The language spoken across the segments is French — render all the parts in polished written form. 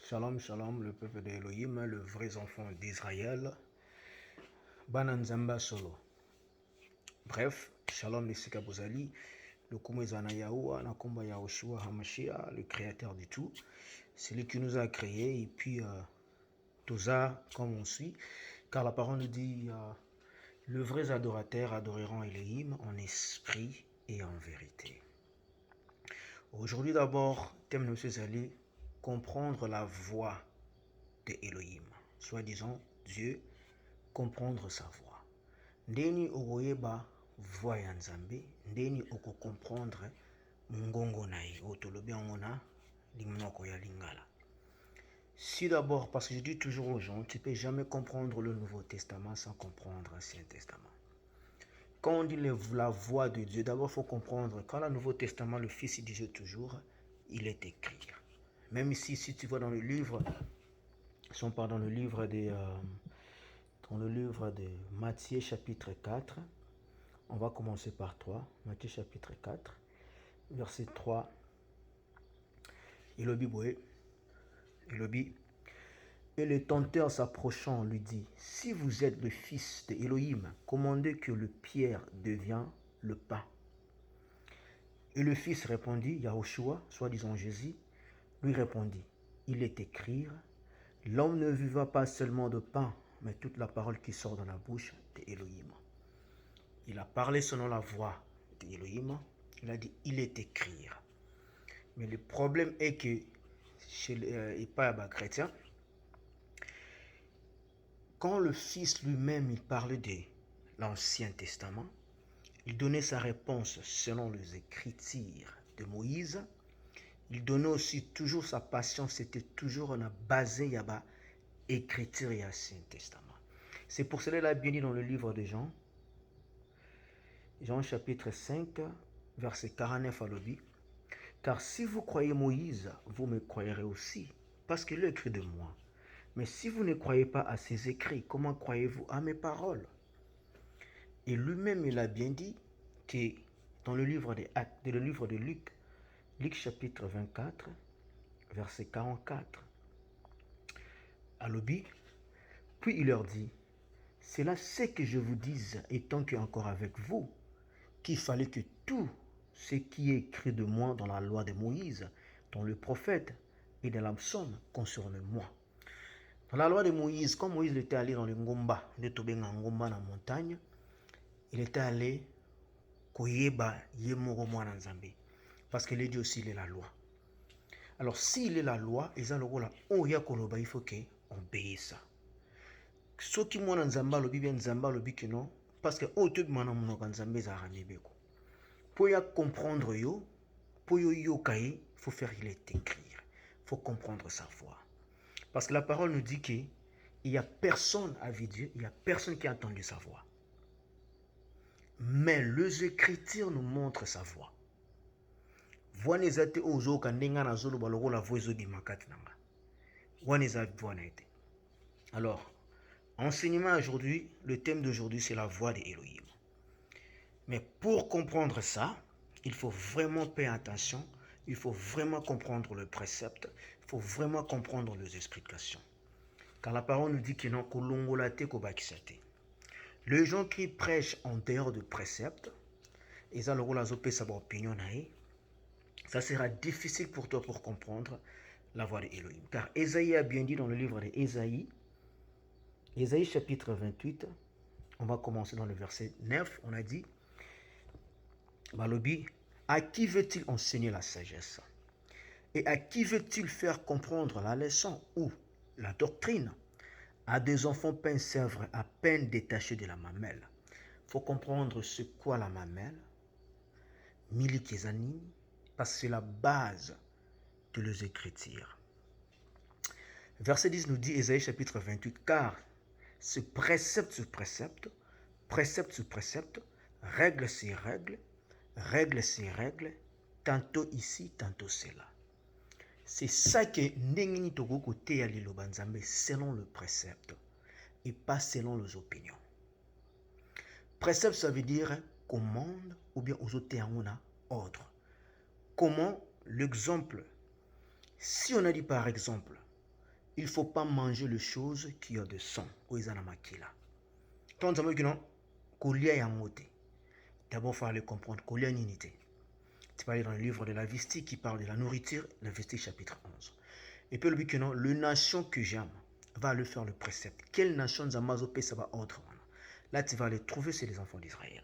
Shalom, shalom, le peuple d'Elohim, le vrai enfant d'Israël. Bananzamba solo. Bref, shalom Nesika Bozali, le Kumezana Yahoua, Nakomba Yahoshua Hamashia, le créateur du tout. C'est lui qui nous a créés et puis Toza, comme on suit. Car la parole nous dit le vrai adorateur adoreront Elohim en esprit et en vérité. Aujourd'hui d'abord, thème de M. Zali, comprendre la voix de Elohim, soi-disant Dieu, comprendre sa voix. Ndeni okoyeba voix ya Nzambe, ndeni oko comprendre mungongo na ye, otolobi yango na limonoko ya lingala. Si d'abord, parce que je dis toujours aux gens, tu ne peux jamais comprendre le Nouveau Testament sans comprendre l'Ancien Testament. Quand on dit la voix de Dieu, d'abord il faut comprendre, quand le Nouveau Testament, le Fils il disait toujours, il est écrit. Même ici, si tu vois dans le livre, si on part dans le livre de Matthieu chapitre 4, on va commencer par 3, Matthieu chapitre 4, verset 3, et le tenteur s'approchant lui dit, si vous êtes le fils d'Élohim, commandez que le pierre devienne le pain. Et le fils répondit, Yahushua, soi-disant Jésus, lui répondit, il est écrit, l'homme ne vivra pas seulement de pain, mais toute la parole qui sort de la bouche d'Élohim. Il a parlé selon la voix d'Élohim, il a dit, il est écrit. Mais le problème est que, chez les chrétiens, quand le Fils lui-même il parlait de l'Ancien Testament, il donnait sa réponse selon les Écritures de Moïse. Il donnait aussi toujours sa patience, c'était toujours basé sur l'Écriture et l'Ancien Testament. C'est pour cela qu'il a bien dit dans le livre de Jean, Jean chapitre 5, verset 49 à l'objet, car si vous croyez Moïse, vous me croirez aussi, parce qu'il est écrit de moi. Mais si vous ne croyez pas à ses écrits, comment croyez-vous à mes paroles? Et lui-même, il a bien dit que dans le livre des Actes, le livre de Luc, Luc chapitre 24, verset 44, à l'objet, puis il leur dit, c'est là ce que je vous dise, étant qu'encore avec vous, qu'il fallait que tout ce qui est écrit de moi dans la loi de Moïse, dans le prophète et dans la psaume concerne moi. Dans la loi de Moïse, quand Moïse était allé dans le Ngomba, dans la montagne, il était allé koyeba yemoro mwana nzambe, parce qu'il est dit aussi il est la loi. Alors s'il est la loi, il faut qu'on obéisse ça. Ce qui mwana nzamba lobi bien nzamba lobi que non, parce que tout mwana monoko nzambe za ramibeko. Pour y comprendre yo, pour yo kaye, il faut faire il est écrit. Il faut comprendre sa voix. Parce que la parole nous dit qu'il n'y a personne à Dieu, il n'y a personne qui a entendu sa voix. Mais les Écritures nous montrent sa voix. Voix n'est pas ozo kandenga na zolo baloko la voix di makati nanga. Voix n'est pas été. Alors, enseignement aujourd'hui, le thème d'aujourd'hui c'est la voix d'Elohim. Mais pour comprendre ça, il faut vraiment payer attention, il faut vraiment comprendre le précepte, il faut vraiment comprendre les explications. Car la parole nous dit qu'il n'y a que l'ongolate ko bakisate. Les gens qui prêchent en dehors de préceptes, et ça, opinion, ça sera difficile pour toi pour comprendre la voix d'Elohim. Car Ésaïe a bien dit dans le livre d'Ésaïe, Ésaïe chapitre 28, on va commencer dans le verset 9, on a dit, Balobi, à qui veut-il enseigner la sagesse? Et à qui veut-il faire comprendre la leçon ou la doctrine? À des enfants pince-sèvres à peine détachés de la mamelle. Il faut comprendre ce qu'est la mamelle, Milikezani, parce que c'est la base de les Écritures. Verset 10 nous dit, Ésaïe chapitre 28, car ce précepte sur précepte, précepte sur précepte, règle sur règle, règle sur règle, tantôt ici, tantôt cela. C'est ça que Ndengini Togo côté à l'Ilobanzambe selon le précepte et pas selon les opinions. Précepte, ça veut dire commande ou bien aux autres ordre. Comment l'exemple? Si on a dit par exemple, il ne faut pas manger les choses qui ont de sang. Oizanamakila. Tant que nous avons d'abord, il faut aller comprendre qu'il y a une unité. Tu peux aller dans le livre de la Vistique qui parle de la nourriture, la Vistique chapitre 11. Et puis le but que non, le nation que j'aime va aller faire le précepte. Quelle nation Zamazopé ça va autre? Là, tu vas aller trouver, c'est les enfants d'Israël.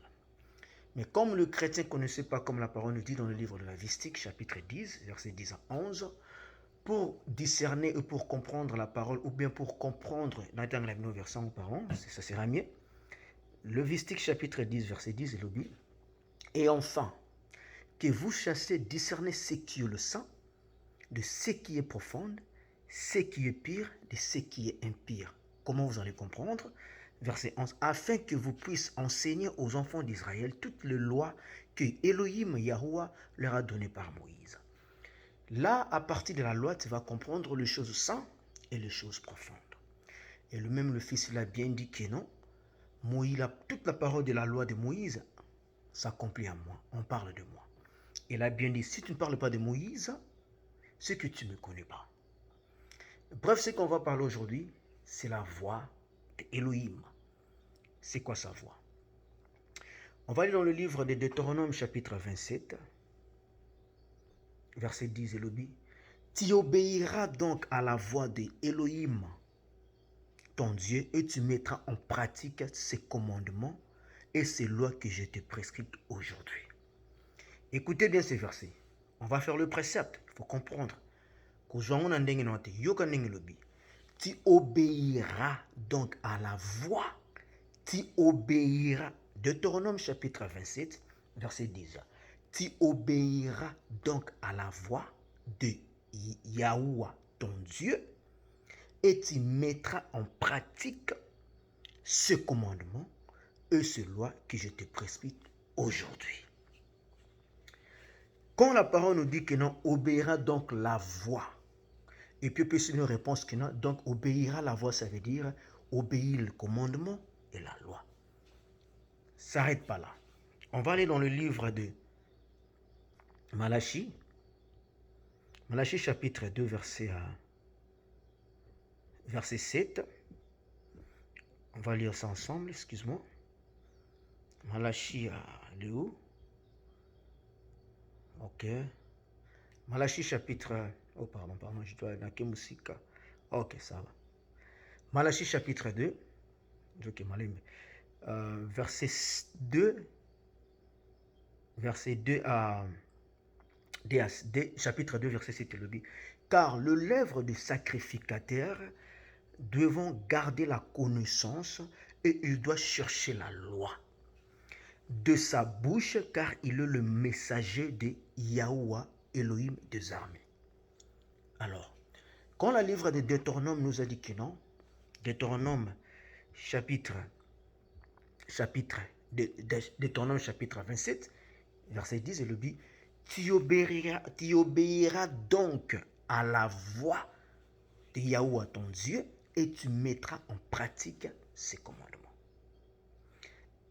Mais comme le chrétien ne connaissait pas, comme la parole nous dit dans le livre de la Vistique, chapitre 10, verset 10 à 11, pour discerner et pour comprendre la parole, ou bien pour comprendre l'intégration version aux parents, ça sera mieux. Le Vistique, chapitre 10, verset 10, il dit, et enfin, que vous chassez discerner ce qui est le sang, de ce qui est profond, ce qui est pire, de ce qui est impire. Comment vous allez comprendre? Verset 11. Afin que vous puissiez enseigner aux enfants d'Israël toutes les lois que Elohim Yahuwah leur a données par Moïse. Là, à partir de la loi, tu vas comprendre les choses saintes et les choses profondes. Et le Fils l'a bien dit que non. Moïse, toute la parole de la loi de Moïse s'accomplit à moi. On parle de moi. Il a bien dit, si tu ne parles pas de Moïse, c'est que tu ne me connais pas. Bref, ce qu'on va parler aujourd'hui, c'est la voix d'Elohim. C'est quoi sa voix? On va aller dans le livre de Deutéronome chapitre 27, verset 10, Elohim. Tu obéiras donc à la voix d'Elohim, ton Dieu, et tu mettras en pratique ses commandements et ses lois que je te prescris aujourd'hui. Écoutez bien ces versets. On va faire le précepte. Il faut comprendre. Tu obéiras donc à la voix. Tu obéiras. Deutéronome chapitre 27, verset 10. Tu obéiras donc à la voix de Yahuwah, ton Dieu, et tu mettras en pratique ce commandement et ce loi que je te prescris aujourd'hui. Quand la parole nous dit que non, obéira donc la voix. Et puis, une réponse que non, donc obéira la voix, ça veut dire obéir le commandement et la loi. S'arrête pas là. On va aller dans le livre de Malachie. Malachie chapitre 2, verset 7. On va lire ça ensemble, excuse-moi. Malachie, il est où? Ok. Malachie chapitre... Oh, pardon, je dois aller dans musique. Ok, ça va. Malachie chapitre 2. Ok, verset 2. Verset 2 à... chapitre 2, verset 7, il dit, car le lèvre du sacrificateur devant garder la connaissance et il doit chercher la loi de sa bouche, car il est le messager de Yahuwah, Elohim des armées. Alors, quand la livre de Deutéronome nous a dit que non, Deutéronome chapitre Deutéronome chapitre 27, verset 10, il dit, tu obéiras donc à la voix de Yahuwah ton Dieu et tu mettras en pratique ses commandements.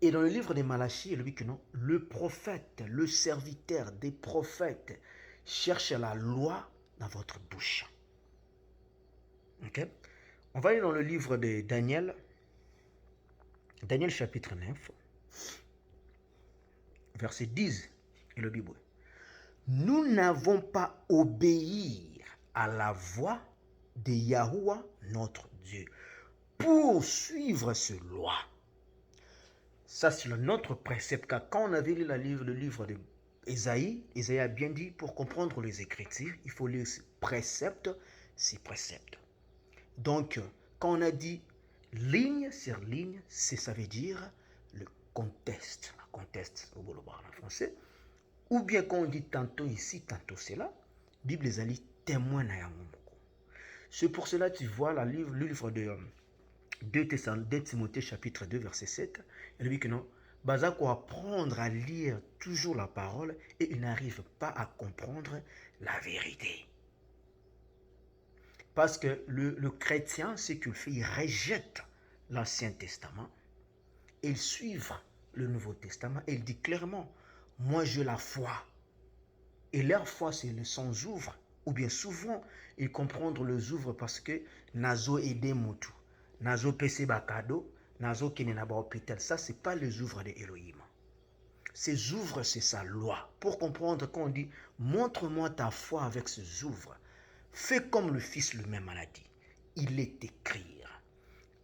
Et dans le livre de Malachie, il dit que non, le prophète, le serviteur des prophètes cherche la loi dans votre bouche. Ok? On va aller dans le livre de Daniel, Daniel chapitre 9, verset 10, et le Bible. Nous n'avons pas obéi à la voix de Yahuwah notre Dieu pour suivre ses lois. Ça, c'est notre précepte. Car quand on avait lu le livre d'Ésaïe, Ésaïe a bien dit, pour comprendre les Écritures, il faut lire précepte sur précepte. Donc, quand on a dit ligne sur ligne, ça veut dire le contexte. Le contexte, au français. Ou bien quand on dit tantôt ici, tantôt c'est là, Bible est allée témoin. C'est pour cela que tu vois le livre de 2 Timothée chapitre 2 verset 7, il dit que non, Bazako apprendre à lire toujours la parole et il n'arrive pas à comprendre la vérité. Parce que le chrétien, ce qu'il fait, il rejette l'Ancien Testament, il suit le Nouveau Testament et il dit clairement, moi j'ai la foi. Et leur foi, c'est le sans ouvre Ou bien souvent, ils comprennent le zouvre parce que nazo aidé mutu, nazo pese bakado, nazo kene na ba hôpital. Ça, c'est pas le zouvre de Elohim. Ces ouvres, c'est sa loi. Pour comprendre, quand on dit montre-moi ta foi avec ces ouvres, fais comme le Fils lui-même a dit. Il est écrit.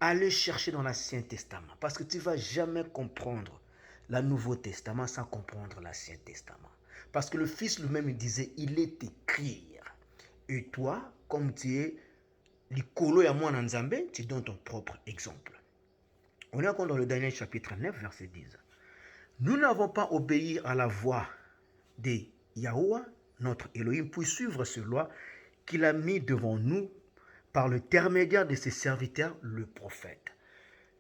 Allez chercher dans l'Ancien Testament, parce que tu ne vas jamais comprendre le Nouveau Testament sans comprendre l'Ancien Testament. Parce que le Fils lui-même disait, il est écrit. Et toi, comme tu es l'icolo et moi Nzambe, tu donnes ton propre exemple. On est encore dans le Daniel chapitre 9, verset 10. Nous n'avons pas obéi à la voix de Yahweh, notre Elohim, pour suivre ce loi qu'il a mis devant nous par l'intermédiaire de ses serviteurs, le prophète.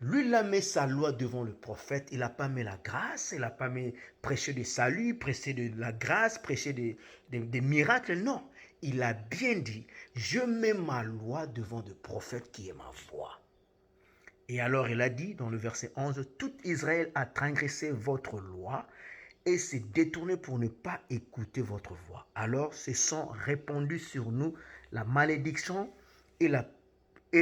Lui, il a mis sa loi devant le prophète. Il n'a pas mis la grâce, il n'a pas mis prêcher de salut, prêcher de la grâce, prêcher des miracles. Non, il a bien dit, je mets ma loi devant le prophète qui est ma voix. Et alors il a dit dans le verset 11, tout Israël a transgressé votre loi et s'est détourné pour ne pas écouter votre voix. Alors se sont répandus sur nous la malédiction et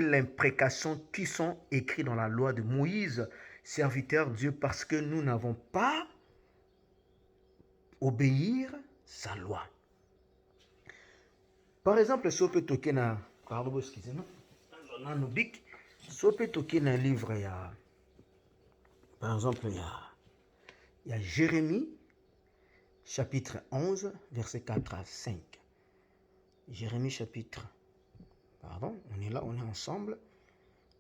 l'imprécation qui sont écrits dans la loi de Moïse, serviteur de Dieu, parce que nous n'avons pas obéir sa loi. Par exemple, si on peut toquer dans un livre, par exemple, il y a Jérémie, chapitre 11, verset 4 à 5. Jérémie, chapitre... Pardon, on est là, on est ensemble.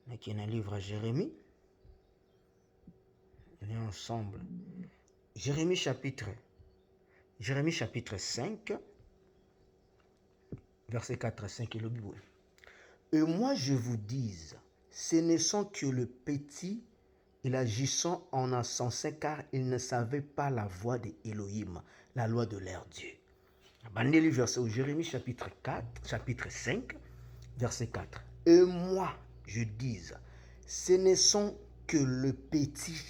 Il y a un livre à Jérémie. On est ensemble. Jérémie chapitre 5, verset 4 à 5, et le Bible. Et moi je vous dis, ce ne sont que le petit et l'agissant en insensé, car ils ne savaient pas la voix de Elohim, la loi de leur Dieu. Bandez verset au Jérémie chapitre 5, verset 4. Et moi, je dis, ce ne sont que le petit,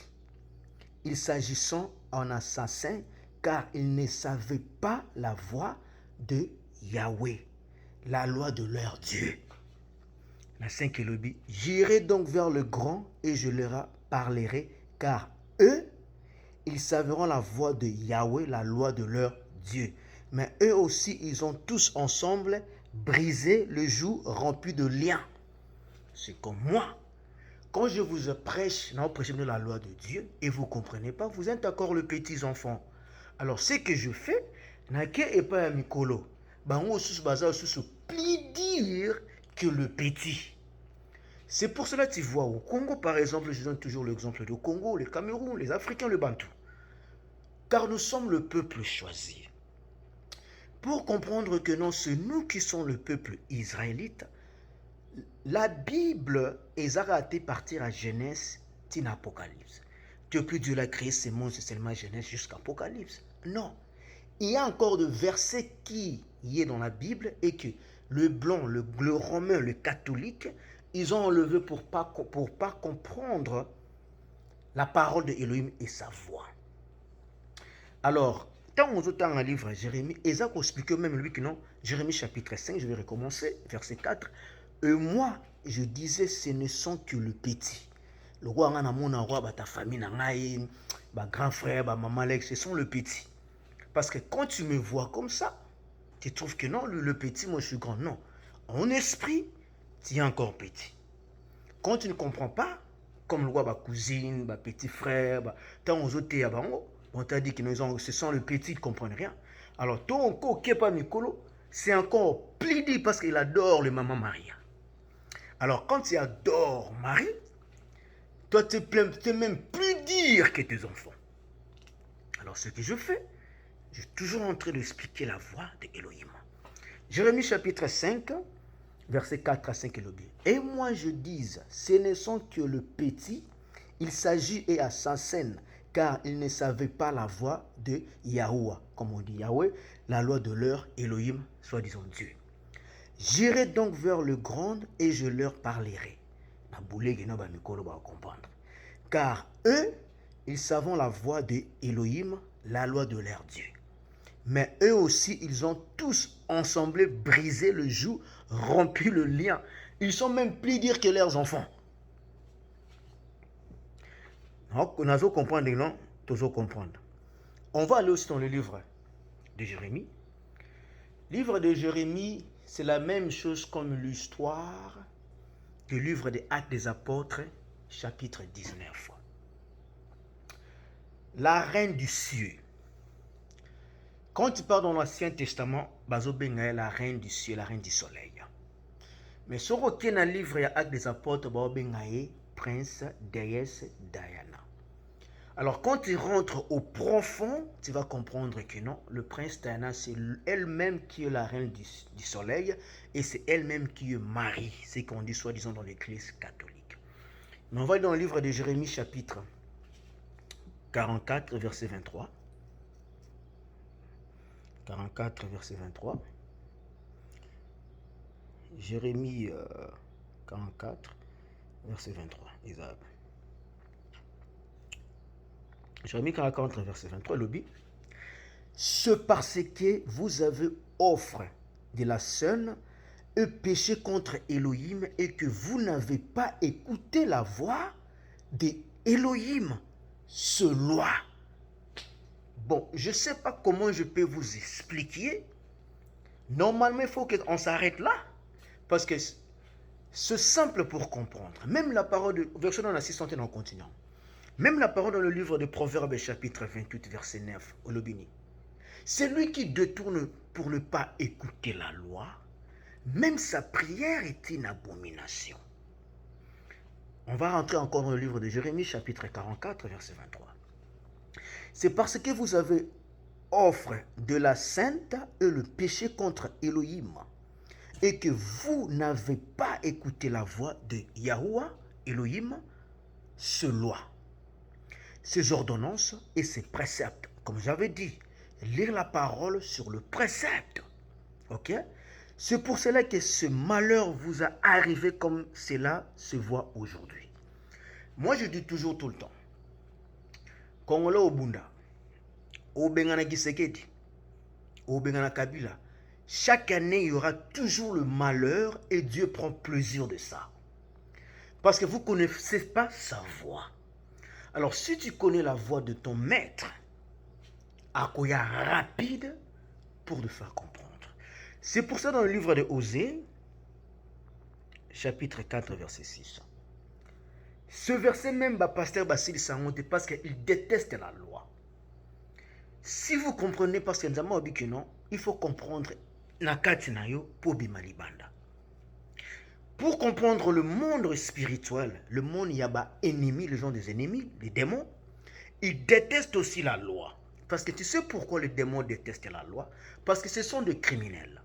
il s'agissant en assassin, car ils ne savaient pas la voix de Yahweh, la loi de leur Dieu. La 5 Élobie, j'irai donc vers le grand et je leur parlerai, car eux, ils savront la voix de Yahweh, la loi de leur Dieu. Mais eux aussi, ils ont tous ensemble brisé le joug rempli de liens. C'est comme moi. Quand je vous prêche, non, prêchez la loi de Dieu et vous ne comprenez pas, vous êtes encore le petit enfant. Alors, ce que je fais, n'est pas un mikolo. On plie dire que le petit. C'est pour cela que tu vois au Congo, par exemple, je donne toujours l'exemple du Congo, le Cameroun, les Africains, le Bantou. Car nous sommes le peuple choisi. Pour comprendre que non, c'est nous qui sommes le peuple israélite, la Bible est arrêtée partir à Genèse, tin Apocalypse. Depuis Dieu l'a créé, c'est monde, c'est seulement Genèse jusqu'à Apocalypse. Non. Il y a encore de versets qui y est dans la Bible et que le blanc, le romain, le catholique, ils ont enlevé pour pas comprendre la parole de Elohim et sa voix. Alors, quand on entend un livre Jérémie, Isaac explique même lui que non, Jérémie chapitre 5, je vais recommencer, verset 4. Et moi, je disais, ce ne sont que le petit. Le roi, mon roi, ta famille, ta grand frère, ta maman, ce sont le petit. Parce que quand tu me vois comme ça, tu trouves que non, le petit, moi je suis grand. Non. En esprit, tu es encore petit. Quand tu ne comprends pas, comme le roi, ma cousine, ma petit frère, tant aux autres, on t'a dit que ce sont le petit, ils ne comprennent rien. Alors, ton Kepa Mikolo, c'est encore plus dit parce qu'il adore le maman Maria. Alors, quand tu adores Marie, toi, tu n'es même plus dire que tes enfants. Alors, ce que je fais, je suis toujours en train d'expliquer la voix de Elohim. Jérémie chapitre 5, verset 4 à 5 Elohim. Et moi je dis, ce ne sont que le petit, il s'agit et assassin, car ils ne savaient pas la voix de Yahweh, comme on dit Yahweh, la loi de leur Elohim, soi-disant Dieu. J'irai donc vers le grand et je leur parlerai. Car eux, ils savent la voix de Elohim, la loi de leur Dieu. Mais eux aussi, ils ont tous ensemble brisé le joug, rompu le lien. Ils sont même plus durs que leurs enfants. Donc, on a comprendre, non? Tous comprendre. On va aller aussi dans le livre de Jérémie. Livre de Jérémie, c'est la même chose comme l'histoire du livre des Actes des Apôtres, chapitre 19. La reine du ciel. Quand tu parles dans l'Ancien Testament, bazobenga la reine du ciel, la reine du soleil. Mais sur aucun livre des Actes des Apôtres, bazobenga prince, déesse, Diana. Alors quand tu rentres au profond, tu vas comprendre que non, le prince Diana, c'est elle-même qui est la reine du soleil et c'est elle-même qui est Marie, c'est qu'on dit soi-disant dans l'église catholique. Mais on va aller dans le livre de Jérémie chapitre 44, verset 23. 44, verset 23. Jérémie 44, verset 23. Isaac. Jérémie 44, verset 23, le dit, ce parce que vous avez offre de la seule et péché contre Elohim et que vous n'avez pas écouté la voix de Elohim, ce loi. Bon, je ne sais pas comment je peux vous expliquer. Normalement, il faut qu'on s'arrête là. Parce que c'est simple pour comprendre. Même la parole de verset dans la 600 en continuant. Même la parole dans le livre de Proverbes chapitre 28 verset 9 au Lobini. C'est lui qui détourne pour ne pas écouter la loi. Même sa prière est une abomination. On va rentrer encore dans le livre de Jérémie chapitre 44 verset 23. C'est parce que vous avez offre de la sainte et le péché contre Elohim et que vous n'avez pas écouté la voix de Yahuwah, Elohim, ce loi, ces ordonnances et ces préceptes. Comme j'avais dit, lire la parole sur le précepte. Ok? C'est pour cela que ce malheur vous a arrivé comme cela se voit aujourd'hui. Moi, je dis toujours tout le temps, Congolais au Bunda, au Bengana Gisekedi, au Bengana Kabila, chaque année, il y aura toujours le malheur et Dieu prend plaisir de ça. Parce que vous ne connaissez pas sa voix. Alors, si tu connais la voix de ton maître, Akoya rapide pour te faire comprendre. C'est pour ça dans le livre de Osée, chapitre 4, verset 6. Ce verset même, pasteur Basile Sangote, parce qu'il déteste la loi. Si vous comprenez, parce que nous avons dit que non, il faut comprendre Nakati Nayo pour Bimalibanda. Pour comprendre le monde spirituel, le monde yaba ennemi, les gens des ennemis, les démons, ils détestent aussi la loi. Parce que tu sais pourquoi les démons détestent la loi? Parce que ce sont des criminels.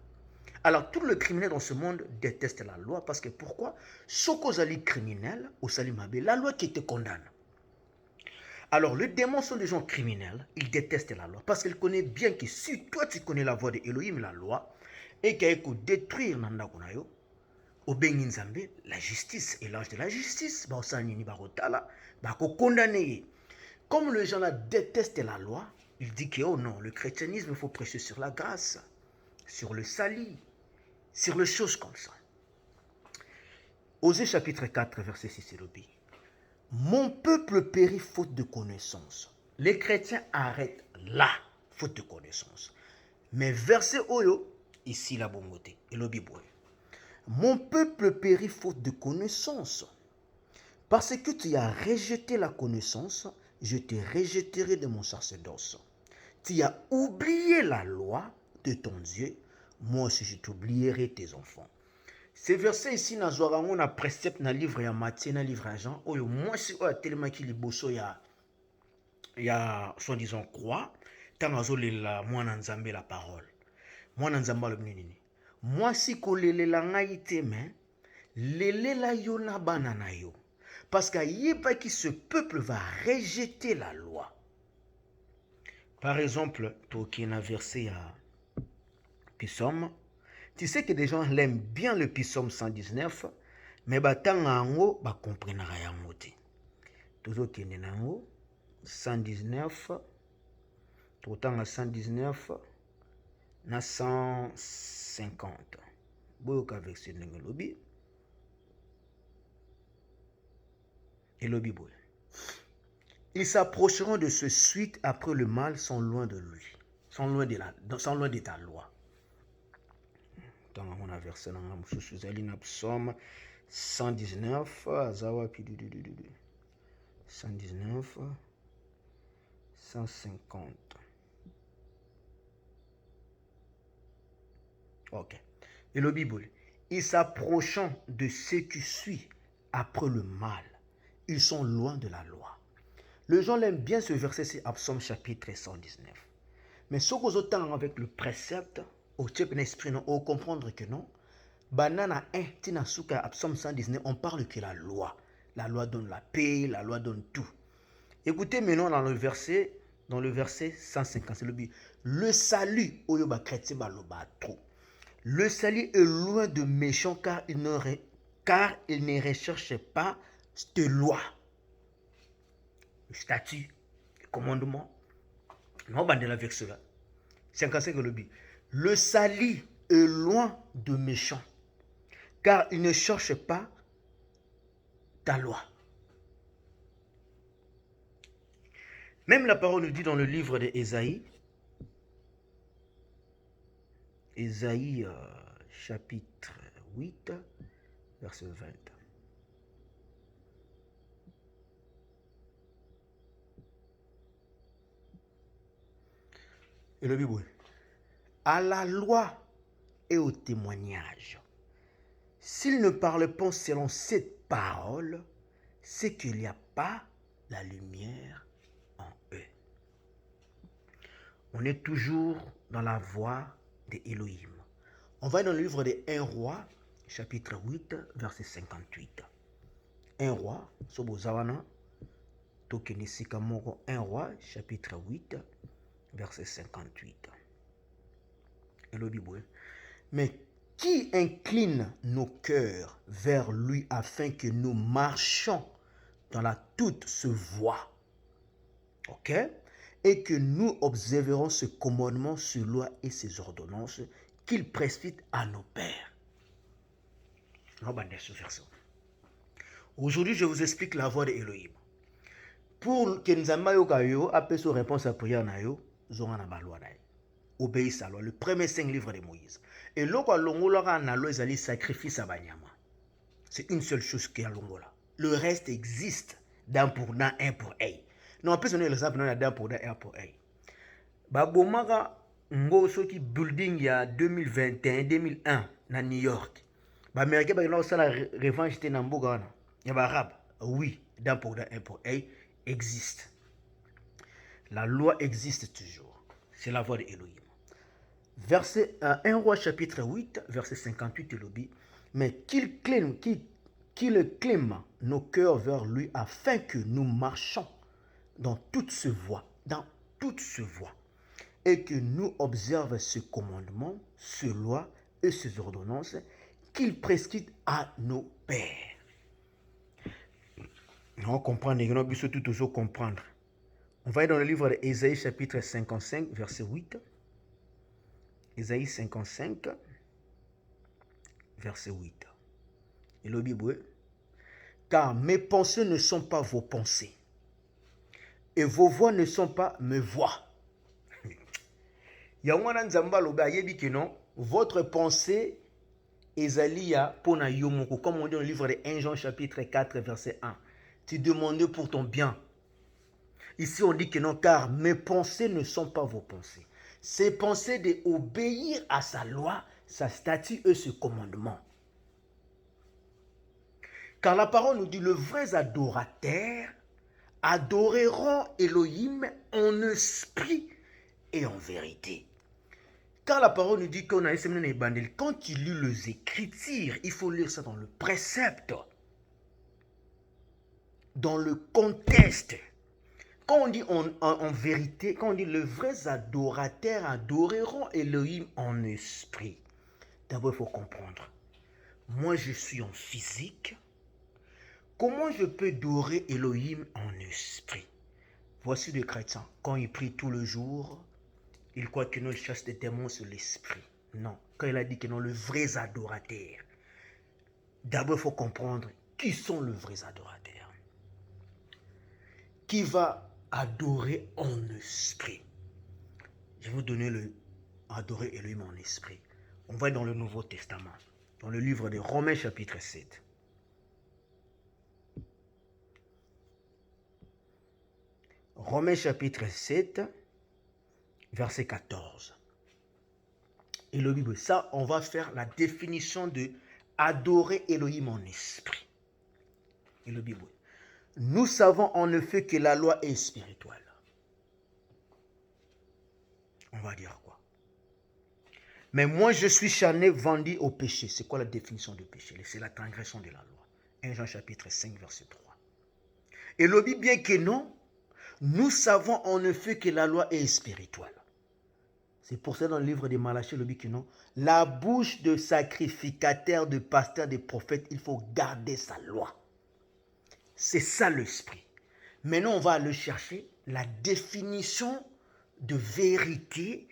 Alors, tous les criminels dans ce monde détestent la loi. Parce que pourquoi? Soko zali criminel, ou salimabe, la loi qui te condamne. Alors, les démons sont des gens criminels. Ils détestent la loi. Parce qu'ils connaissent bien que si toi, tu connais la voix de Elohim, la loi, et qu'il y a détruire Nanda Kunayo, au Benginzambe, la justice et l'ange de la justice, condamner. Comme les gens là détestent la loi, ils disent que oh non, le christianisme, il faut prêcher sur la grâce, sur le salut, sur les choses comme ça. Osée chapitre 4, verset 6 et le B. Mon peuple périt faute de connaissance. Les chrétiens arrêtent là, faute de connaissance. Mais verset Oyo, ici la bongoté, et le Bible. Mon peuple périt faute de connaissance. Parce que tu as rejeté la connaissance, je te rejetterai de mon sacerdoce. Tu as oublié la loi de ton Dieu, moi aussi je t'oublierai tes enfants. Ces versets ici, on a précepte dans le livre de Matthieu, dans le livre de Jean, moi si on a tellement qu'il y a soi-disant croix, tant la moi n'enzambe la parole. Moi n'enzambe le mnini. Moi si kolele la ngaïte mais lele la yona banana yo. Parce qu'il y a pas que ce peuple va rejeter la loi. Par exemple, toi qui as versé à Psaume, tu sais que des gens l'aiment bien le Psaume 119, mais batang ango ba comprendre yango te. Toujours qui nango 119, tout à 119 na 150. Boyoka verset ndenge lobi. Et lobi boy. Ils s'approcheront de ce suite après le mal, sont loin de lui, sont loin de ta loi. Dans mon verset, dans Psaume 119, 119, 150. Ok. Et le Bible, ils s'approchant de ce qui suit après le mal, ils sont loin de la loi. Les gens l'aiment bien ce verset, c'est Psaume chapitre 119. Mais ce qu'on entend avec le précepte, au type d'esprit, on comprendre que non. Banana 1, tina souka Psaume 119, on parle que la loi. La loi donne la paix, la loi donne tout. Écoutez maintenant dans le verset 150, c'est le but. Le salut, oyoba chrétien baloba trop. Le salut est loin de méchants car il ne recherche pas cette loi. Le statut, le commandement. Non, bandela avec cela. 55 le but. Le salut est loin de méchants car il ne cherche pas ta loi. Même la parole nous dit dans le livre d'Ésaïe, Ésaïe chapitre 8, verset 20. Et le Bible, à la loi et au témoignage, s'ils ne parlent pas selon cette parole, c'est qu'il n'y a pas la lumière en eux. On est toujours dans la voie d'Élohim. On va dans le livre de 1 roi, chapitre 8, verset 58. 1 roi, Sobozawana, Tokenisikamoko, 1 roi, chapitre 8, verset 58. Et le Bible. Mais qui incline nos cœurs vers lui afin que nous marchions dans la toute ce voie, ok, et que nous observerons ce commandement, ce loi et ces ordonnances qu'il prescrit à nos pères. Aujourd'hui, je vous explique la voie de Elohim. Pour que nous ayons une réponse à prière, nous avons la loi. Obéissez à la loi, le premier 5 livres de Moïse. Et lorsque l'ongola na loi est sacrifice à Banyama, c'est une seule chose qui est à l'ongola. Le reste existe d'un pour d'un, un pour un. Non, on peut donner l'exemple d'un pour d'un, un pour un. Babomaka ngo soki building ya 2021-2001 na New York. Ba américain ba là la revanche te na mboka wana. Ya ba arabe. Oui, d'un pour d'un, un pour un existe. La loi existe toujours. C'est la voie de Elohim. Verset 1 roi chapitre 8, verset 58, il dit, mais qu'il clime nos cœurs vers lui afin que nous marchions dans toute ce voie, et que nous observions ce commandement, ce loi et ces ordonnances qu'il prescrit à nos pères. On comprend, on peut surtout toujours comprendre. On va aller dans le livre d'Ésaïe chapitre 55, verset 8. Ésaïe 55, verset 8. Et le Bible, car mes pensées ne sont pas vos pensées, et vos voix ne sont pas mes voix. Yangwana Nzamba Loba yebi que non, votre pensée Esalia pona yomoko, comme on dit dans le livre de 1 Jean chapitre 4, verset 1. Tu demandes pour ton bien. Ici on dit que non, car mes pensées ne sont pas vos pensées. Ces pensées d'obéir à sa loi, sa statut et ce commandement. Car la parole nous dit, le vrai adorateur adoreront Elohim en esprit et en vérité. Car la parole nous dit qu'on a quand tu lis les Écritures, il faut lire ça dans le précepte, dans le contexte. Quand on dit en vérité, quand on dit les vrais adorateurs adoreront Elohim en esprit, d'abord il faut comprendre. Moi je suis en physique. Comment je peux adorer Elohim en esprit? Voici des chrétiens, quand ils prient tout le jour, Il croit que non, il chasse des démons sur l'esprit. Non. Quand il a dit que non, les vrais adorateurs, d'abord il faut comprendre qui sont les vrais adorateurs. Qui va adorer en esprit? Je vais vous donner le adorer Elohim en esprit. On va dans le Nouveau Testament, dans le livre de Romains chapitre 7. Romains chapitre 7, verset 14. Et le Bible, ça, on va faire la définition de adorer Elohim en esprit. Et le Bible, nous savons en effet que la loi est spirituelle. On va dire quoi? Mais moi, je suis charné, vendu au péché. C'est quoi la définition du péché? C'est la transgression de la loi. 1 Jean chapitre 5, verset 3. Et le Bible, bien que non, nous savons en effet que la loi est spirituelle. C'est pour ça dans le livre de Malachie, le Bible que non, la bouche de sacrificateur, de pasteur, de prophète, il faut garder sa loi. C'est ça l'esprit. Maintenant, on va aller chercher la définition de vérité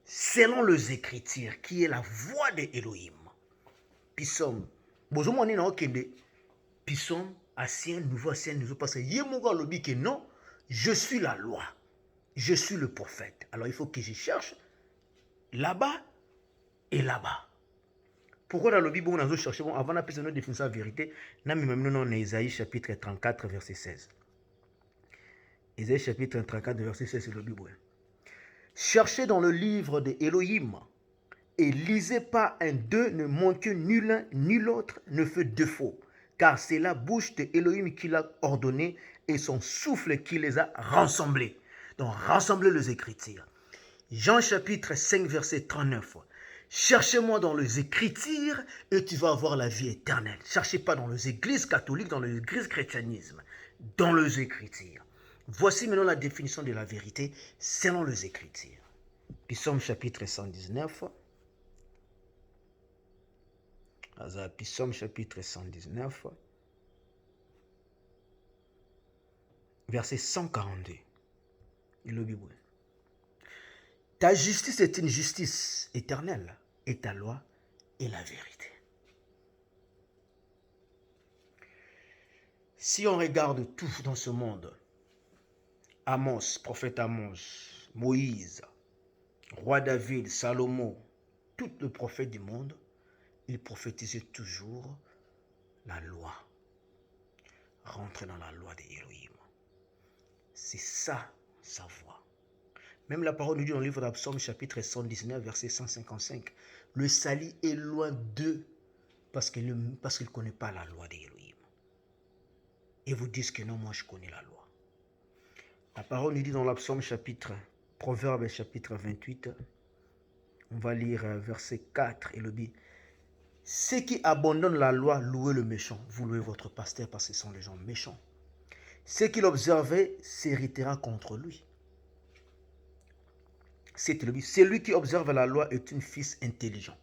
selon les Écritures, qui est la voix de Elohim. Psalm. Bonjour, on est dans le Psalm, ancien, nouveau, parce que Yemoga le dit que non, je suis la loi, je suis le prophète. Alors il faut que je cherche là-bas et là-bas. Pourquoi dans le Bible on a cherché avant d'appeler notre définition de la vérité, nous même dans Ésaïe chapitre 34 verset 16. Ésaïe chapitre 34 verset 16 c'est le Bible. Cherchez dans le livre de Elohim et lisez pas un d'eux ne manque nul l'un ni l'autre ne fait défaut, car c'est la bouche de Elohim qui l'a ordonné et son souffle qui les a rassemblés. Donc rassembler les Écritures. Jean chapitre 5 verset 39. Cherchez-moi dans les Écritures et tu vas avoir la vie éternelle. Cherchez pas dans les églises catholiques, dans les églises chrétianisme, dans les Écritures. Voici maintenant la définition de la vérité selon les Écritures. Psaume chapitre 119. Psaume chapitre 119. Verset 142. Et le Bible. Ta justice est une justice éternelle et ta loi est la vérité. Si on regarde tout dans ce monde, Amos, prophète Amos, Moïse, roi David, Salomon, tous les prophètes du monde, ils prophétisaient toujours la loi. Rentrer dans la loi d'Elohim. C'est ça, sa voix. Même la parole nous dit dans le livre d'Absaume, chapitre 119, verset 155, le salut est loin d'eux parce qu'ils ne connaissent pas la loi d'Elohim. Et vous disent que non, moi je connais la loi. La parole nous dit dans l'Absaume, Proverbe chapitre 28, on va lire verset 4 et le dit, ceux qui abandonnent la loi, louez le méchant. Vous louez votre pasteur parce que ce sont les gens méchants. Ceux qui l'observent s'héritera contre lui. Celui qui observe la loi est un fils intelligent.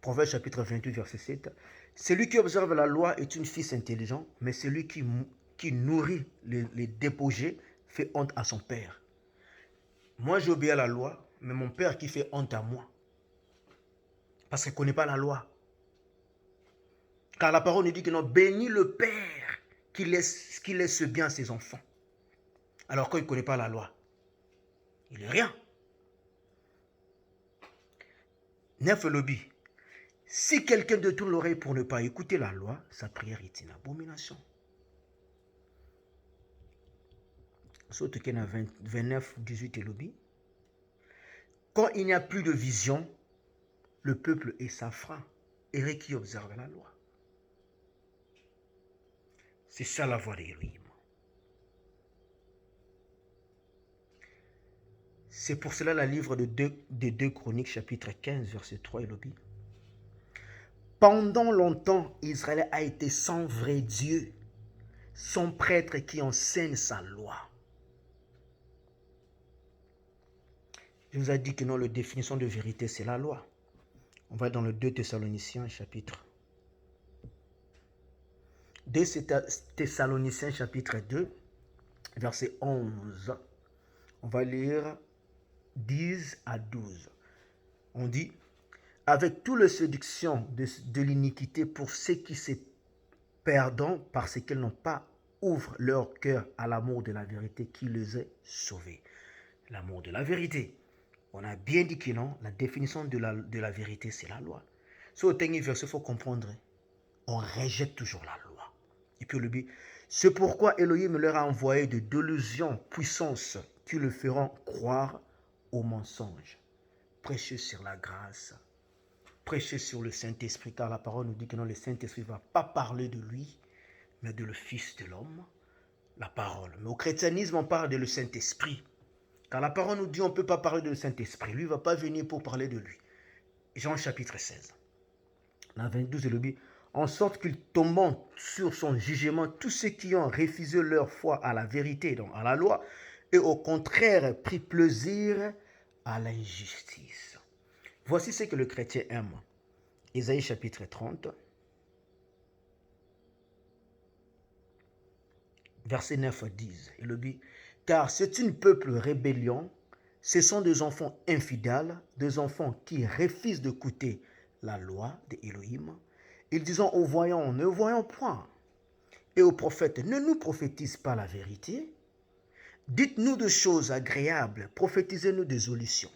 Proverbe chapitre 28, verset 7. Celui qui observe la loi est un fils intelligent, mais celui qui nourrit les débauchés fait honte à son père. Moi, j'obéis à la loi, mais mon père qui fait honte à moi. Parce qu'il ne connaît pas la loi. Car la parole nous dit que non, bénis le père qui laisse bien à ses enfants. Alors qu'il ne connaît pas la loi, il n'est rien. Neuf lobby. Si quelqu'un détourne l'oreille pour ne pas écouter la loi, sa prière est une abomination. Surtout qu'il y a 29, 18 lobby. Quand il n'y a plus de vision, le peuple est safran. Et qui observe la loi. C'est ça la voie d'Elohim. C'est pour cela la livre de 2 Chroniques, chapitre 15, verset 3 et le dit. Pendant longtemps, Israël a été sans vrai Dieu, sans prêtre qui enseigne sa loi. Je vous ai dit que non, la définition de vérité, c'est la loi. On va dans le 2 Thessaloniciens, chapitre 2 Thessaloniciens, chapitre 2, verset 11. On va lire 10 à 12. On dit, avec toute la séduction de l'iniquité pour ceux qui se perdent parce qu'ils n'ont pas ouvert leur cœur à l'amour de la vérité qui les a sauvés. L'amour de la vérité. On a bien dit que non, la définition de la vérité, c'est la loi. Sur le dernier verset, il faut comprendre, on rejette toujours la loi. Et puis le but, c'est pourquoi Elohim leur a envoyé de délusions, puissances, qui le feront croire au mensonge. Prêcher sur la grâce, prêcher sur le Saint-Esprit, car la parole nous dit que non, le Saint-Esprit ne va pas parler de lui, mais de le Fils de l'homme, la parole. Mais au christianisme, on parle de le Saint-Esprit. Car la parole nous dit qu'on ne peut pas parler de le Saint-Esprit. Lui ne va pas venir pour parler de lui. Jean chapitre 16. La 22, il dit, en sorte qu'il tombant sur son jugement tous ceux qui ont refusé leur foi à la vérité, donc à la loi, et au contraire pris plaisir à l'injustice. Voici ce que le chrétien aime. Ésaïe chapitre 30, verset 9 à 10. Il dit, car c'est une peuple rébellion, ce sont des enfants infidèles, des enfants qui refusent d'écouter la loi de Elohim. Ils disent aux voyants, ne voyons point. Et aux prophètes, ne nous prophétise pas la vérité. Dites-nous des choses agréables, prophétisez-nous des solutions.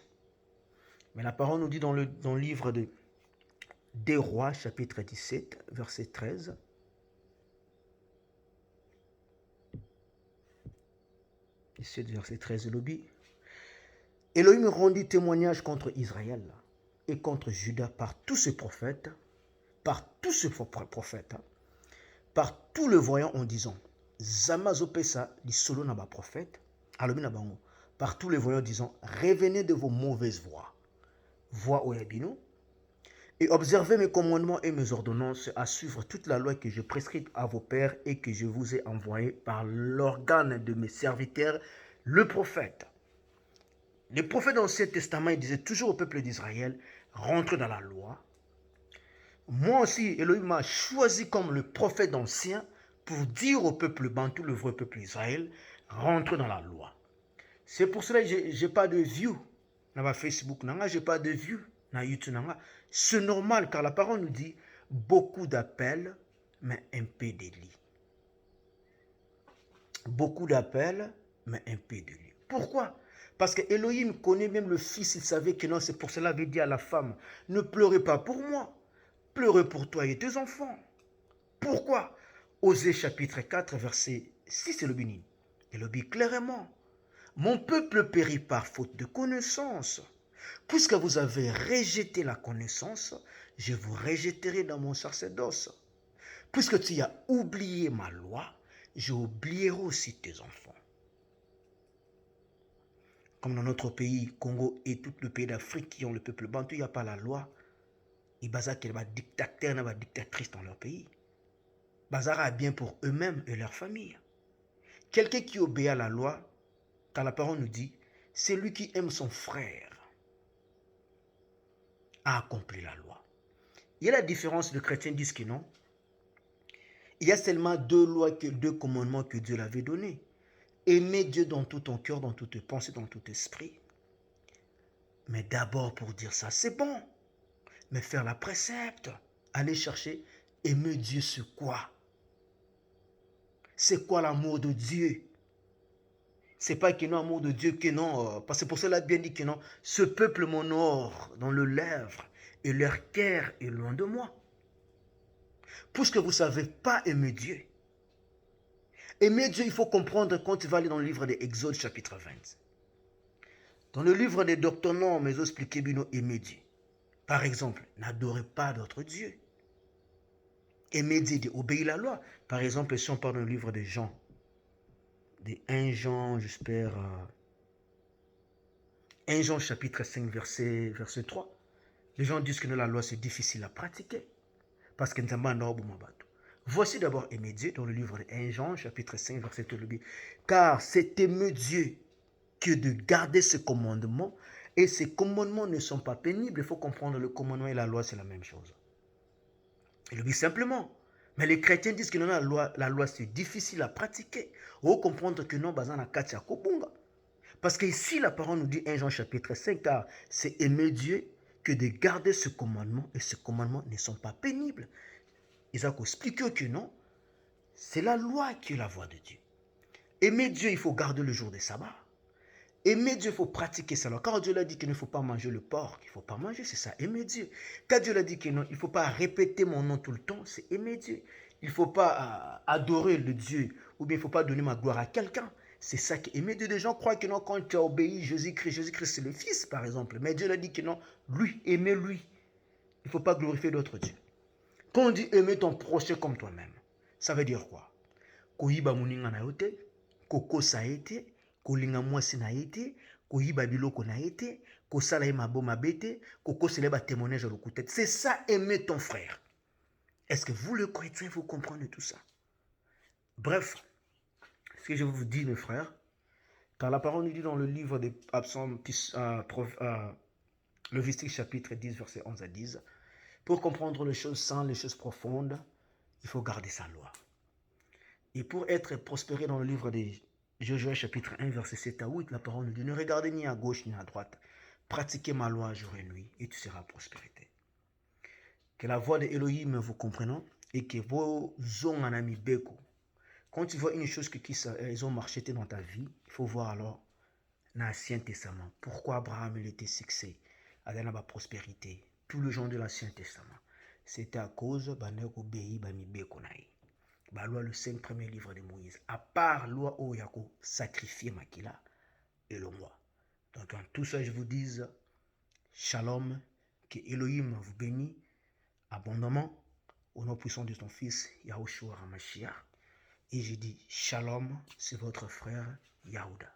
Mais la parole nous dit dans le livre des Rois, chapitre 17, verset 13. Verset 13, il dit, Elohim rendit témoignage contre Israël et contre Juda par tous ses prophètes, par tous le voyant en disant, Zamazopesa dit solo naba prophète, alobi na bango, par tous les voyants disant, revenez de vos mauvaises voies oyabino, et observez mes commandements et mes ordonnances à suivre toute la loi que je prescris à vos pères et que je vous ai envoyée par l'organe de mes serviteurs, le prophète. Les prophètes dans l'Ancien Testament, ils disaient toujours au peuple d'Israël, rentrez dans la loi. Moi aussi, Elohim m'a choisi comme le prophète ancien pour dire au peuple bantou, le vrai peuple d'Israël, rentrez dans la loi. C'est pour cela que je n'ai pas de view dans Facebook, je n'ai pas de view dans YouTube. C'est normal car la parole nous dit beaucoup d'appels, mais un peu de lit. Beaucoup d'appels, mais un peu de lit. Pourquoi? Parce que Elohim connaît même le fils, il savait que non, c'est pour cela qu'il dit à la femme, ne pleurez pas pour moi, pleurez pour toi et tes enfants. Pourquoi? Osée chapitre 4, verset 6, le béni. Il le dit clairement, mon peuple périt par faute de connaissance. Puisque vous avez rejeté la connaissance, je vous rejetterai dans mon sacerdoce. Puisque tu as oublié ma loi, je oublierai aussi tes enfants. Comme dans notre pays, Congo et tout le pays d'Afrique qui ont le peuple bantou, il n'y a pas la loi. Ils basent qu'il y a des dictateurs et des dictatrices dans leur pays. Bazara a bien pour eux-mêmes et leur famille. Quelqu'un qui obéit à la loi, car la parole nous dit, c'est lui qui aime son frère a accompli la loi. Il y a la différence, les chrétiens disent que non. Il y a seulement deux commandements que Dieu l'avait donnés. Aimer Dieu dans tout ton cœur, dans toute pensée, dans tout esprit. Mais d'abord pour dire ça, c'est bon. Mais faire la précepte, aller chercher, aimer Dieu, c'est quoi? C'est quoi l'amour de Dieu? C'est pas que non, amour de Dieu, que non. Parce que pour cela, bien dit que non. Ce peuple m'honore dans le lèvre et leur cœur est loin de moi. Puisque vous ne savez pas aimer Dieu. Aimer Dieu, il faut comprendre quand tu vas aller dans le livre de Exode chapitre 20. Dans le livre des Doctrinons, mais expliqué bien aimer Dieu. Par exemple, n'adorez pas d'autres dieux. Aimer Dieu, obéir la loi. Par exemple, si on parle dans le livre de Jean, de 1 Jean, j'espère, 1 Jean chapitre 5, verset 3. Les gens disent que la loi c'est difficile à pratiquer. Parce que nous avons un ordre. Voici d'abord aimer Dieu dans le livre de 1 Jean chapitre 5, verset 2. Car c'est aimer Dieu que de garder ses commandements. Et ces commandements ne sont pas pénibles. Il faut comprendre le commandement et la loi, c'est la même chose. Il le dit simplement. Mais les chrétiens disent que non, la loi c'est difficile à pratiquer. Il faut comprendre que non, bazana katia kobunga. Parce qu'ici, la parole nous dit 1 Jean chapitre 5, car c'est aimer Dieu que de garder ce commandement, et ce commandement ne sont pas pénibles. Isaac explique que non, c'est la loi qui est la voie de Dieu. Aimer Dieu, il faut garder le jour des sabbats. Aimer Dieu, il faut pratiquer ça. Quand Dieu l'a dit qu'il ne faut pas manger le porc, il ne faut pas manger, c'est ça, aimer Dieu. Quand Dieu l'a dit que non, il ne faut pas répéter mon nom tout le temps, c'est aimer Dieu. Il ne faut pas adorer le Dieu, ou bien il ne faut pas donner ma gloire à quelqu'un. C'est ça qui aimer Dieu. Des gens croient que non, quand tu as obéi Jésus-Christ c'est le Fils, par exemple. Mais Dieu l'a dit que non, lui, aimer lui. Il ne faut pas glorifier d'autres dieux. Quand on dit aimer ton prochain comme toi-même, ça veut dire quoi? Koyiba muninga na yote, kokosa ete, kolinga mwasi na ete, koyiba biloko na ete, kosala ye mabo mabete, kokosele ba témoignage à l'okutet. C'est ça aimer ton frère. Est-ce que vous le chrétiens, vous comprenez tout ça? Bref, ce que je vous dis, mes frères, car la parole nous dit dans le livre des Psaumes, Lévitique chapitre 10, verset 11 à 10, pour comprendre les choses saintes, les choses profondes, il faut garder sa loi. Et pour être prospéré dans le livre de Josué chapitre 1, verset 7 à 8, la parole nous dit, ne regardez ni à gauche ni à droite, pratiquez ma loi jour et nuit, et tu seras prospérité. Que la voix de Elohim vous comprenons, et que vos zonganami beko, quand tu vois une chose qu'ils ont marché dans ta vie, il faut voir alors dans l'Ancien Testament. Pourquoi Abraham il était succès, à la prospérité, tous les gens de l'Ancien Testament. C'était à cause de obéi bami beko naï. La loi, le 5 premiers livres de Moïse, à part loi où il y a sacrifié Makila et le moi. Donc en tout ça, je vous dis, shalom, que Elohim vous bénisse abondamment au nom puissant de son fils Yahushua HaMashiach. Et je dis shalom, c'est votre frère Yahuda.